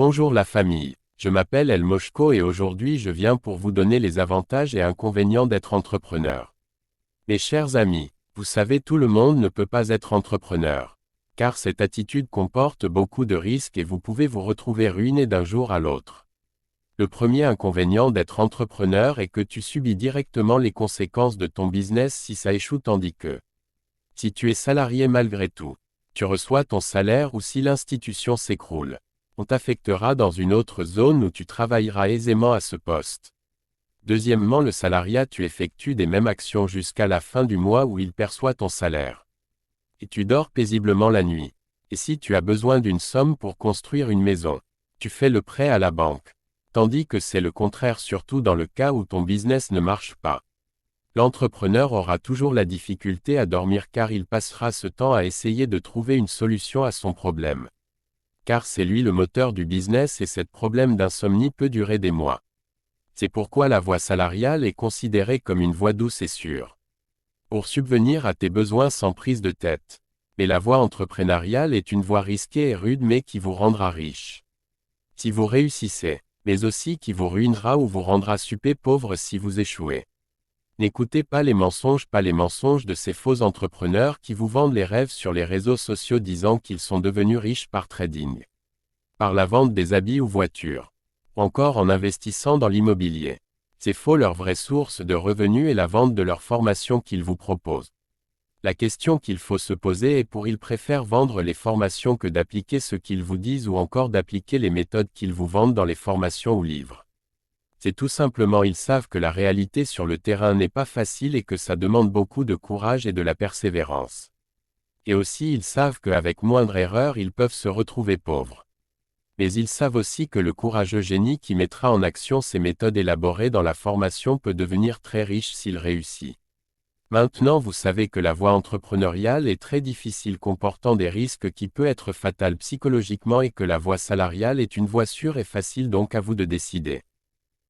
Bonjour la famille, je m'appelle El Moshko et aujourd'hui je viens pour vous donner les avantages et inconvénients d'être entrepreneur. Mes chers amis, vous savez tout le monde ne peut pas être entrepreneur. Car cette attitude comporte beaucoup de risques et vous pouvez vous retrouver ruiné d'un jour à l'autre. Le premier inconvénient d'être entrepreneur est que tu subis directement les conséquences de ton business si ça échoue tandis que si tu es salarié malgré tout, tu reçois ton salaire ou si l'institution s'écroule, on t'affectera dans une autre zone où tu travailleras aisément à ce poste. Deuxièmement, le salariat, tu effectues des mêmes actions jusqu'à la fin du mois où il perçoit ton salaire. Et tu dors paisiblement la nuit. Et si tu as besoin d'une somme pour construire une maison, tu fais le prêt à la banque. Tandis que c'est le contraire surtout dans le cas où ton business ne marche pas. L'entrepreneur aura toujours la difficulté à dormir car il passera ce temps à essayer de trouver une solution à son problème. Car c'est lui le moteur du business et ce problème d'insomnie peut durer des mois. C'est pourquoi la voie salariale est considérée comme une voie douce et sûre. Pour subvenir à tes besoins sans prise de tête. Mais la voie entrepreneuriale est une voie risquée et rude mais qui vous rendra riche. Si vous réussissez, mais aussi qui vous ruinera ou vous rendra super pauvre si vous échouez. N'écoutez pas les mensonges de ces faux entrepreneurs qui vous vendent les rêves sur les réseaux sociaux disant qu'ils sont devenus riches par trading, par la vente des habits ou voitures, ou encore en investissant dans l'immobilier. C'est faux, leur vraie source de revenus est la vente de leurs formations qu'ils vous proposent. La question qu'il faut se poser est pour ils préfèrent vendre les formations que d'appliquer ce qu'ils vous disent ou encore d'appliquer les méthodes qu'ils vous vendent dans les formations ou livres. C'est tout simplement ils savent que la réalité sur le terrain n'est pas facile et que ça demande beaucoup de courage et de la persévérance. Et aussi ils savent qu'avec moindre erreur ils peuvent se retrouver pauvres. Mais ils savent aussi que le courageux génie qui mettra en action ces méthodes élaborées dans la formation peut devenir très riche s'il réussit. Maintenant vous savez que la voie entrepreneuriale est très difficile comportant des risques qui peuvent être fatals psychologiquement et que la voie salariale est une voie sûre et facile donc à vous de décider.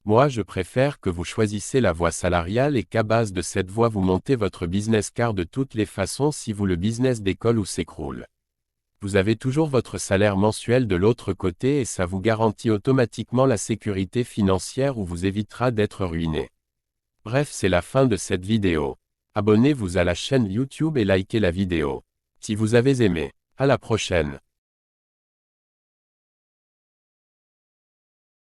Moi je préfère que vous choisissez la voie salariale et qu'à base de cette voie vous montez votre business car de toutes les façons si vous le business décolle ou s'écroule. Vous avez toujours votre salaire mensuel de l'autre côté et ça vous garantit automatiquement la sécurité financière ou vous évitera d'être ruiné. Bref, c'est la fin de cette vidéo. Abonnez-vous à la chaîne YouTube et likez la vidéo. Si vous avez aimé. À la prochaine.